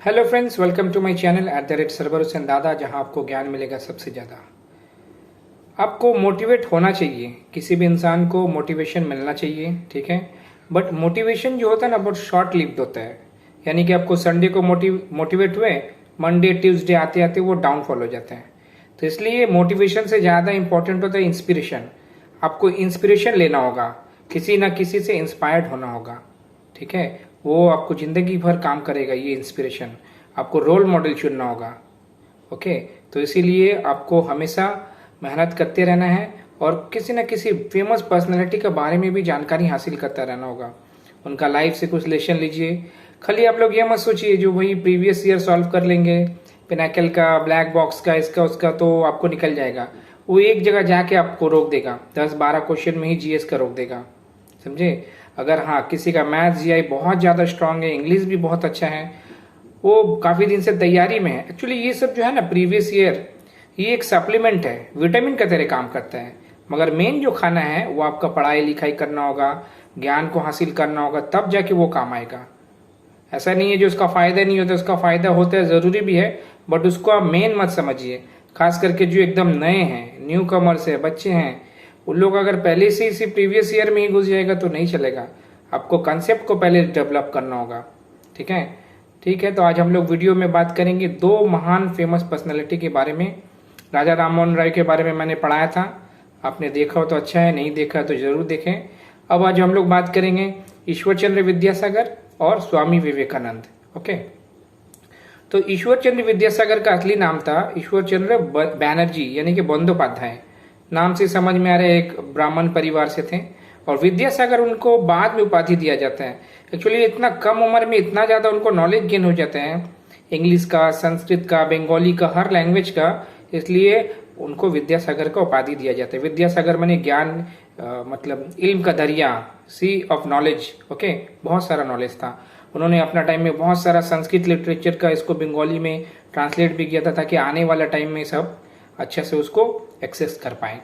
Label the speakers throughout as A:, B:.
A: Hello friends, welcome to my channel @Sarwar Hussain Dada, जहां आपको ज्ञान मिलेगा सबसे ज़्यादा। आपको मोटिवेट होना चाहिए, किसी भी इंसान को मोटिवेशन मिलना चाहिए, ठीक है। बट मोटिवेशन जो होता है ना, बहुत शॉर्ट लिव्ड होता है। यानी कि आपको संडे को मोटिवेट हुए, मंडे ट्यूसडे आते आते वो डाउनफॉल हो जाता है। तो इसलिए मोटिवेशन से ज़्यादा इंपॉर्टेंट होता है इंस्पिरेशन। आपको इंस्पिरेशन लेना होगा, किसी ना किसी से इंस्पायर्ड होना होगा, ठीक है। वो आपको ज़िंदगी भर काम करेगा ये इंस्पिरेशन। आपको रोल मॉडल चुनना होगा, ओके। तो इसीलिए आपको हमेशा मेहनत करते रहना है और किसी न किसी फेमस पर्सनैलिटी के बारे में भी जानकारी हासिल करता रहना होगा। उनका लाइफ से कुछ लेसन लीजिए। खाली आप लोग ये मत सोचिए जो वही प्रीवियस ईयर सॉल्व कर लेंगे, पिनाकल का, ब्लैक बॉक्स का, इसका उसका, तो आपको निकल जाएगा। वो एक जगह जाके आपको रोक देगा, 10-12 क्वेश्चन में ही जीएस का रोक देगा, समझे। अगर हाँ किसी का मैथ्स जीआई बहुत ज़्यादा स्ट्रांग है, इंग्लिश भी बहुत अच्छा है, वो काफ़ी दिन से तैयारी में है। एक्चुअली ये सब जो है ना प्रीवियस ईयर, ये एक सप्लीमेंट है, विटामिन का तरह काम करता है। मगर मेन जो खाना है वो आपका पढ़ाई लिखाई करना होगा, ज्ञान को हासिल करना होगा, तब जाके वो काम आएगा। ऐसा नहीं है जो उसका फायदा नहीं होता, उसका फायदा होता है, ज़रूरी भी है, बट उसको आप मेन मत समझिए। खास करके जो एकदम नए हैं, न्यू कमर्स है, बच्चे हैं, उन लोग अगर पहले से इसी प्रीवियस ईयर में ही घुस जाएगा तो नहीं चलेगा। आपको कंसेप्ट को पहले डेवलप करना होगा, ठीक है। ठीक है, तो आज हम लोग वीडियो में बात करेंगे दो महान फेमस पर्सनैलिटी के बारे में। राजा राम मोहन राय के बारे में मैंने पढ़ाया था, आपने देखा हो तो अच्छा है, नहीं देखा तो जरूर देखें। अब आज हम लोग बात करेंगे ईश्वर चंद्र विद्यासागर और स्वामी विवेकानंद, ओके। तो ईश्वर चंद्र विद्यासागर का असली नाम था ईश्वर चंद्र बैनर्जी, यानी कि बंदोपाध्याय। नाम से समझ में आ रहा है, एक ब्राह्मण परिवार से थे। और विद्यासागर उनको बाद में उपाधि दिया जाता है। एक्चुअली इतना कम उम्र में इतना ज़्यादा उनको नॉलेज गेन हो जाता है, इंग्लिश का, संस्कृत का, बंगाली का, हर लैंग्वेज का, इसलिए उनको विद्यासागर का उपाधि दिया जाता है। विद्यासागर माने ज्ञान, मतलब इल्म का दरिया, सी ऑफ नॉलेज, ओके। बहुत सारा नॉलेज था। उन्होंने अपना टाइम में बहुत सारा संस्कृत लिटरेचर का इसको बंगाली में ट्रांसलेट भी किया था, ताकि आने वाला टाइम में सब अच्छे से उसको एक्सेस कर पाए।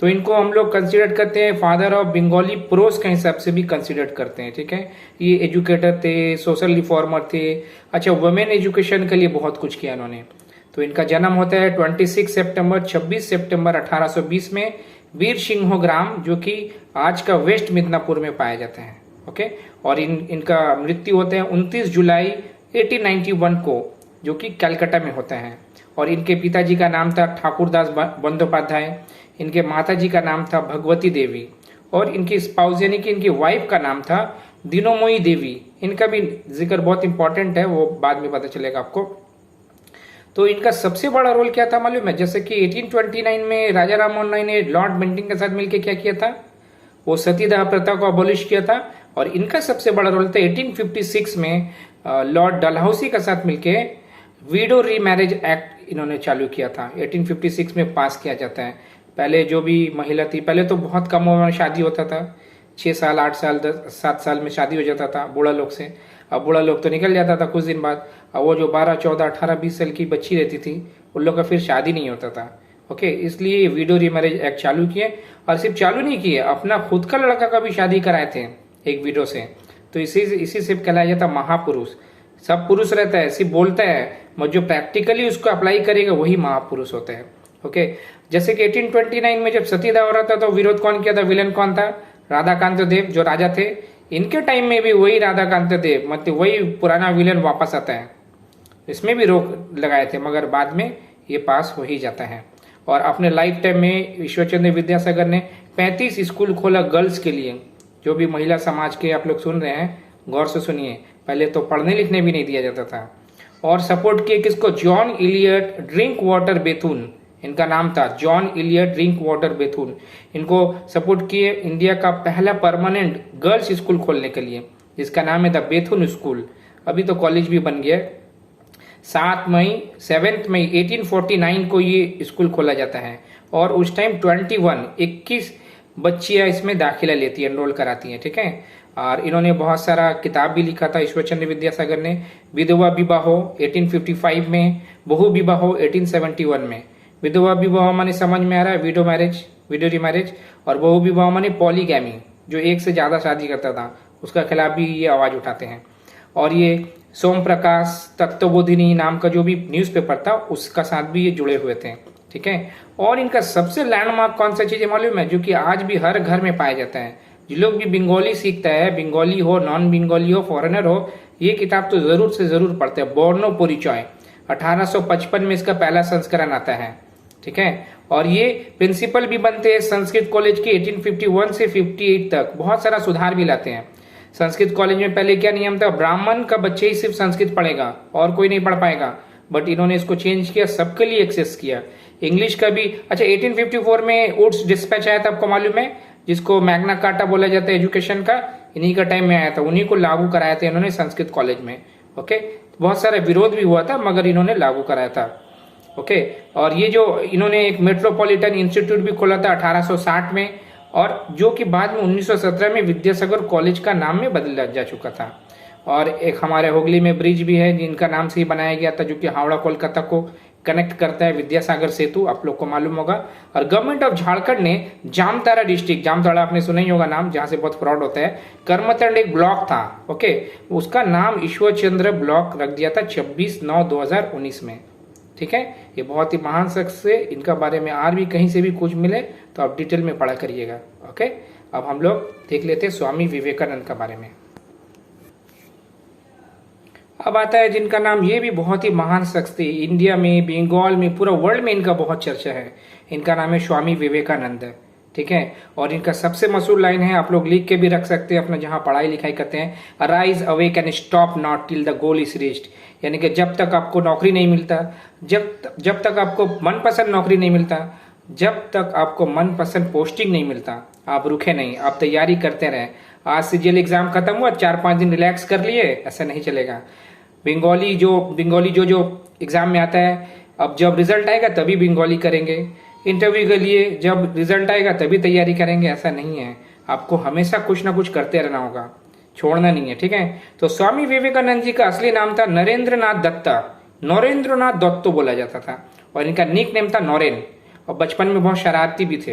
A: तो इनको हम लोग कंसिडर करते हैं फादर ऑफ बंगाली प्रोस के हिसाब से भी कंसिडर करते हैं, ठीक है। ये एजुकेटर थे, सोशल रिफॉर्मर थे, अच्छा वुमेन एजुकेशन के लिए बहुत कुछ किया इन्होंने। तो इनका जन्म होता है 26 सितंबर 1820 में वीर सिंह ग्राम, जो कि आज का वेस्ट मिदनापुर में पाया जाता है, ओके। और इनका मृत्यु होता है 29 जुलाई 1891 को, जो कि कलकत्ता में होता है। और इनके पिताजी का नाम था ठाकुरदास बंदोपाध्याय, इनके माताजी का नाम था भगवती देवी, और इनकी स्पाउस यानी कि इनकी वाइफ का नाम था दिनोमयी देवी। इनका भी जिक्र बहुत इंपॉर्टेंट है, वो बाद में पता चलेगा आपको। तो इनका सबसे बड़ा रोल क्या था मालूम है? जैसे कि 1829 में राजा राम मोहन राय ने लॉर्ड बेंटिंग के साथ मिलकर क्या किया था, वो सतीदाह प्रथा को अबॉलिश किया था। और इनका सबसे बड़ा रोल था 1856 में लॉर्ड डलहौसी के साथ मिलकर विडो रीमैरिज एक्ट इन्होंने चालू किया था। 1856 में पास किया जाता है। पहले जो भी महिला थी, पहले तो बहुत कम उम्र में शादी होता था, 6 साल, 8 साल, 7 साल में शादी हो जाता था बूढ़ा लोग से। अब बूढ़ा लोग तो निकल जाता था कुछ दिन बाद। अब वो जो 12, 14, 18, 20 साल की बच्ची रहती थी, उन लोग का फिर शादी नहीं होता था, ओके। इसलिए विडो रीमैरिज एक्ट चालू किए। और सिर्फ चालू नहीं किए, अपना खुद का लड़का का भी शादी कराए थे एक विडो से। तो इसी से कहलाया जाता महापुरुष। सब पुरुष रहता है, सिर्फ बोलता है, मगर जो प्रैक्टिकली उसको अप्लाई करेगा वही महापुरुष होता है, ओके। जैसे कि 1829 में जब सतीदाह हो रहा था तो विरोध कौन किया था, विलन कौन था? राधाकांत देव, जो राजा थे। इनके टाइम में भी वही राधाकांत देव, मतलब वही पुराना विलन वापस आता है। इसमें भी रोक लगाए थे, मगर बाद में ये पास हो ही जाता है। और अपने लाइफ टाइम में ईश्वर चंद्र विद्यासागर ने 35 स्कूल खोला गर्ल्स के लिए। जो भी महिला समाज के आप लोग सुन रहे हैं, गौर से सुनिए, पहले तो पढ़ने लिखने भी नहीं दिया जाता था। और सपोर्ट किए किसको? जॉन इलियट ड्रिंक वाटर बेथुन, इनका नाम था जॉन इलियट ड्रिंक वाटर बेथुन। इनको सपोर्ट किए इंडिया का पहला परमानेंट गर्ल्स स्कूल खोलने के लिए, जिसका नाम है द बेथुन स्कूल। अभी तो कॉलेज भी बन गया। 7 मई 1849 को ये स्कूल खोला जाता है। और उस टाइम 21 बच्चियां इसमें दाखिला लेती है, एनरोल कराती हैं, ठीक है। और इन्होंने बहुत सारा किताब भी लिखा था ईश्वर चंद्र विद्यासागर ने। विधवा विवाहो 1855 में, बहु विवाहो 1871 में। विधवा विवाह माने समझ में आ रहा है, विडो मैरिज, विडो रीमैरिज। और बहु विवाह माने पॉलीगैमी, जो एक से ज्यादा शादी करता था, उसका खिलाफ भी ये आवाज उठाते हैं। और ये सोम प्रकाश तत्वबोधिनी नाम का जो भी न्यूज़पेपर था उसका साथ भी ये जुड़े हुए थे, ठीक है। और इनका सबसे लैंडमार्क कौन सा चीज है मालूम है, जो कि आज भी हर घर में पाया जाता है। जो लोग भी बंगाली सीखता है, बंगाली हो, नॉन बंगाली हो, फॉरेनर हो, ये किताब तो जरूर से जरूर पढ़ते हैं। बोर्नो परिचय 1855 में इसका पहला संस्करण आता है, ठीक है। और ये प्रिंसिपल भी बनते हैं संस्कृत कॉलेज के 1851 से 58 तक। बहुत सारा सुधार भी लाते हैं। संस्कृत कॉलेज में पहले क्या नियम था, ब्राह्मण का बच्चे ही सिर्फ संस्कृत पढ़ेगा और कोई नहीं पढ़ पाएगा, बट इन्होंने इसको चेंज किया, सबके लिए एक्सेस किया। इंग्लिश का भी, अच्छा 1854 में वुड्स डिस्पैच आया था, आपको मालूम है, जिसको मैग्ना कार्टा बोला जाता है एजुकेशन का, इन्हीं का टाइम में आया था, उन्हीं को लागू कराया था इन्होंने संस्कृत कॉलेज में। ओके, बहुत सारा विरोध भी हुआ था मगर इन्होंने लागू कराया था। ओके, और ये जो इन्होंने एक मेट्रोपॉलिटन इंस्टीट्यूट भी खोला था 1860 में, और जो कि बाद में 1917 में विद्यासागर कॉलेज का नाम में बदला जा चुका था। और एक हमारे हुगली में ब्रिज भी है जिनका नाम से ही बनाया गया था, जो कि हावड़ा कोलकाता को कनेक्ट करता है, विद्यासागर सेतु, आप लोग को मालूम होगा। और गवर्नमेंट ऑफ झारखंड ने जामताड़ा डिस्ट्रिक्ट, जामताड़ा आपने सुना ही होगा नाम, जहां से बहुत फ्रॉड होता है, करमतंड एक ब्लॉक था, ओके, उसका नाम ईश्वर चंद्र ब्लॉक रख दिया था 26/9/2019 में, ठीक है। ये बहुत ही महान शख्स से, इनका बारे में और भी कहीं से भी कुछ मिले तो आप डिटेल में पढ़ा करिएगा। ओके, अब हम लोग देख लेते हैं स्वामी विवेकानंद का बारे में। अब आता है जिनका नाम, ये भी बहुत ही महान शख्स थे, इंडिया में, बंगाल में, पूरा वर्ल्ड में इनका बहुत चर्चा है। इनका नाम है स्वामी विवेकानंद, ठीक है। और इनका सबसे मशहूर लाइन है, आप लोग लिख के भी रख सकते हैं अपना जहां पढ़ाई लिखाई करते हैं, arise awake and stop not till the goal is reached. यानी कि जब तक आपको नौकरी नहीं मिलता, जब तक आपको मनपसंद नौकरी नहीं मिलता, जब तक आपको मनपसंद पोस्टिंग नहीं मिलता, आप रुके नहीं, आप तैयारी करते रहें। आज सीजीएल एग्जाम खत्म हुआ, 4-5 दिन रिलैक्स कर लिए, ऐसा नहीं चलेगा। बंगाली जो एग्जाम में आता है, अब जब रिजल्ट आएगा तभी बंगाली करेंगे, इंटरव्यू के लिए जब रिजल्ट आएगा तभी तैयारी करेंगे, ऐसा नहीं है। आपको हमेशा कुछ ना कुछ करते रहना होगा, छोड़ना नहीं है, ठीक है। तो स्वामी विवेकानंद जी का असली नाम था नरेंद्रनाथ दत्ता, नरेंद्रनाथ दत्तो बोला जाता था, और इनका निक नेम था नोरेन। और बचपन में बहुत शरारती भी थे।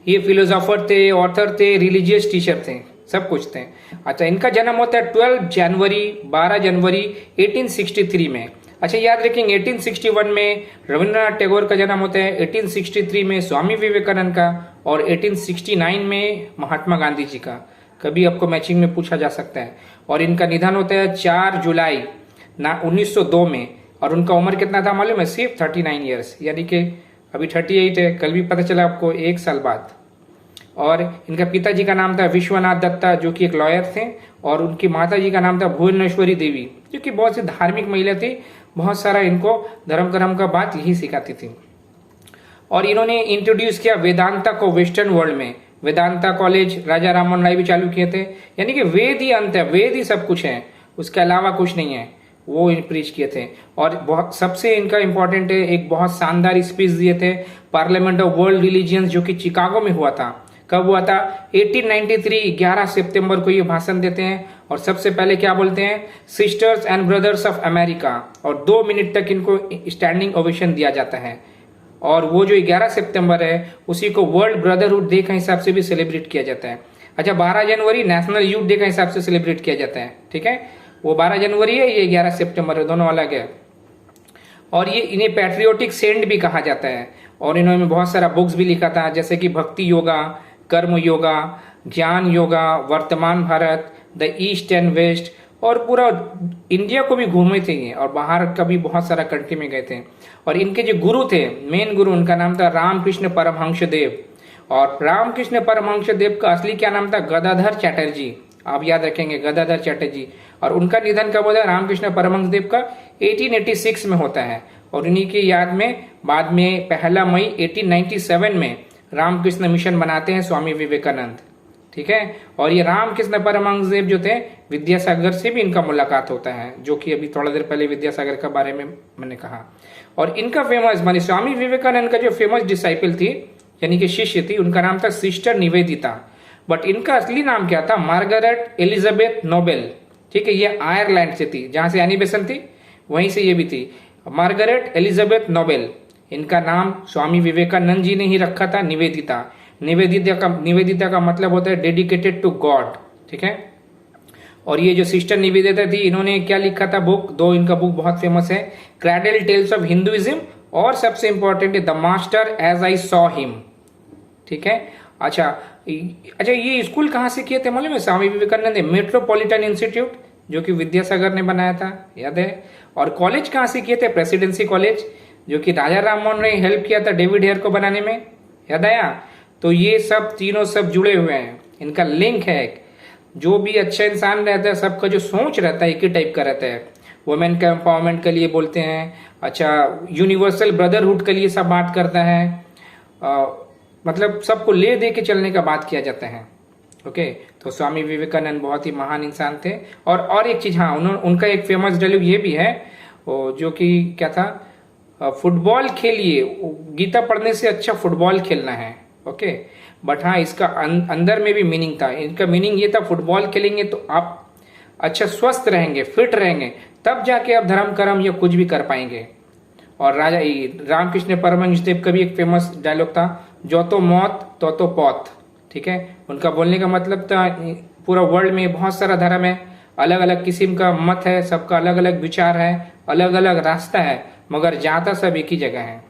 A: ये फिलोसोफर थे, ऑथर थे, रिलीजियस टीचर थे, सब कुछ थे। अच्छा, इनका जन्म होता है 12 जनवरी 1863 में। अच्छा, याद रखेंगे 1861 में रविंद्रनाथ टैगोर का जन्म होता है, 1863 में स्वामी विवेकानंद का, और 1869 में महात्मा गांधी जी का। कभी आपको मैचिंग में पूछा जा सकता है। और इनका निधन होता है 4 जुलाई 1902 में, और उनका उम्र कितना था मालूम है, सिर्फ 39 ईयर्स, यानी कि अभी 38 है, कल भी पता चला आपको, 1 साल बाद। और इनका पिताजी का नाम था विश्वनाथ दत्ता, जो कि एक लॉयर थे, और उनकी माता जी का नाम था भुवनेश्वरी देवी, जो कि बहुत सी धार्मिक महिला थी, बहुत सारा इनको धर्म का बात यही सिखाती थी। और इन्होंने इंट्रोड्यूस किया वेदांता को वेस्टर्न वर्ल्ड में। वेदांता कॉलेज राजा राममोहन राय भी चालू किए थे, यानी कि वेद ही अंत है, वेद ही सब कुछ है, उसके अलावा कुछ नहीं है, वो प्रीच किए थे। और बहुत सबसे इनका इंपॉर्टेंट है, एक बहुत शानदार स्पीच दिए थे पार्लियामेंट ऑफ वर्ल्ड रिलीजियंस, जो कि चिकागो में हुआ था। कब हुआ था, 1893 11 सितंबर को ये भाषण देते हैं। और सबसे पहले क्या बोलते हैं, sisters and brothers of America, और 2 मिनट तक इनको स्टैंडिंग ओवेशन दिया जाता है। और वो जो 11 सितंबर है उसी को वर्ल्ड ब्रदरहुड डे का हिसाब से भी सेलिब्रेट किया जाता है। अच्छा, 12 जनवरी नेशनल यूथ डे का हिसाब से सेलिब्रेट किया जाता है, ठीक है। वो 12 जनवरी है, ये 11 सितंबर है, दोनों अलग है। और ये इन्हें पैट्रियोटिक सेंट भी कहा जाता है। और इन्होंने बहुत सारा बुक्स भी लिखा था, जैसे कि भक्ति योगा, कर्म योगा, ज्ञान योगा, वर्तमान Bharat, the east and west, और पूरा इंडिया को भी घूमे थे ये, और बाहर का भी बहुत सारा कंट्री में गए थे। और इनके जो गुरु थे, मेन गुरु, उनका नाम था रामकृष्ण परमहंस देव। और रामकृष्ण परमहंस देव का असली क्या नाम था, गदाधर चैटर्जी, आप याद रखेंगे, गदाधर चैटर्जी। और उनका निधन कब होता है रामकृष्ण परमहंस देव का, 1886 में होता है। और इन्हीं की याद में बाद में 1 मई 1897 में रामकृष्ण मिशन बनाते हैं स्वामी विवेकानंद, ठीक है। और ये रामकृष्ण परमहंस देव जो थे, विद्यासागर से भी इनका मुलाकात होता है, जो कि अभी थोड़ा देर पहले विद्यासागर के बारे में मैंने कहा। और इनका फेमस मानी स्वामी विवेकानंद का जो फेमस डिसाइपल थी, यानी कि शिष्य थी, उनका नाम था सिस्टर निवेदिता। बट इनका असली नाम क्या था, मार्गरेट एलिजाबेथ नोबेल, ठीक है। ये आयरलैंड से थी, जहां से एनी बेसेंट थी वहीं से ये भी थी, मार्गरेट एलिजाबेथ नोबेल। इनका नाम स्वामी विवेकानंद जी ने ही रखा था, निवेदिता। निवेदिता का मतलब होता है डेडिकेटेड टू गॉड, ठीक है। और ये जो सिस्टर निवेदिता थी, इन्होंने क्या लिखा था बुक, दो इनका बुक बहुत फेमस है, क्रैडल टेल्स ऑफ हिंदुइज्म और सबसे इंपॉर्टेंट है the master as I saw him. ठीक है। अच्छा ये स्कूल कहाँ से किए थे मालूम है? स्वामी विवेकानंद मेट्रोपॉलिटन इंस्टीट्यूट, जो कि विद्यासागर ने बनाया था, याद है। और कॉलेज कहाँ से किए थे? प्रेसिडेंसी कॉलेज, जो कि राजा राममोहन ने हेल्प किया था डेविड हेयर को बनाने में, याद आया। तो ये सब तीनों सब जुड़े हुए हैं, इनका लिंक है। जो भी अच्छा इंसान रहता है, सबका जो सोच रहता है एक ही टाइप का रहता है। वुमेन का एम्पावरमेंट के लिए बोलते हैं, अच्छा यूनिवर्सल ब्रदरहुड के लिए सब बात करता है, मतलब सबको ले दे के चलने का बात किया जाता है। ओके। तो स्वामी विवेकानंद बहुत ही महान इंसान थे। और एक चीज, हाँ, उनका एक फेमस डायलॉग ये भी है, जो कि क्या था, फुटबॉल खेलिए, गीता पढ़ने से अच्छा फुटबॉल खेलना है। ओके। बट हाँ, इसका अंदर में भी मीनिंग था। इनका मीनिंग ये था, फुटबॉल खेलेंगे तो आप अच्छा स्वस्थ रहेंगे, फिट रहेंगे, तब जाके आप धर्म कर्म या कुछ भी कर पाएंगे। और राजा रामकृष्ण परमहंस देव का भी एक फेमस डायलॉग था, जो तो मौत तो पौत। ठीक है। उनका बोलने का मतलब था, पूरा वर्ल्ड में बहुत सारा धर्म है, अलग अलग किस्म का मत है, सबका अलग अलग विचार है, अलग अलग रास्ता है, मगर जाता सब एक ही जगह है।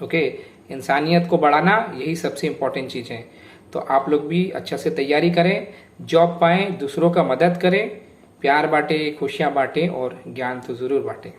A: ओके। इंसानियत को बढ़ाना यही सबसे इंपॉर्टेंट चीज है। तो आप लोग भी अच्छा से तैयारी करें, जॉब पाएं, दूसरों का मदद करें, प्यार बांटे, खुशियां बांटे और ज्ञान तो जरूर बांटे।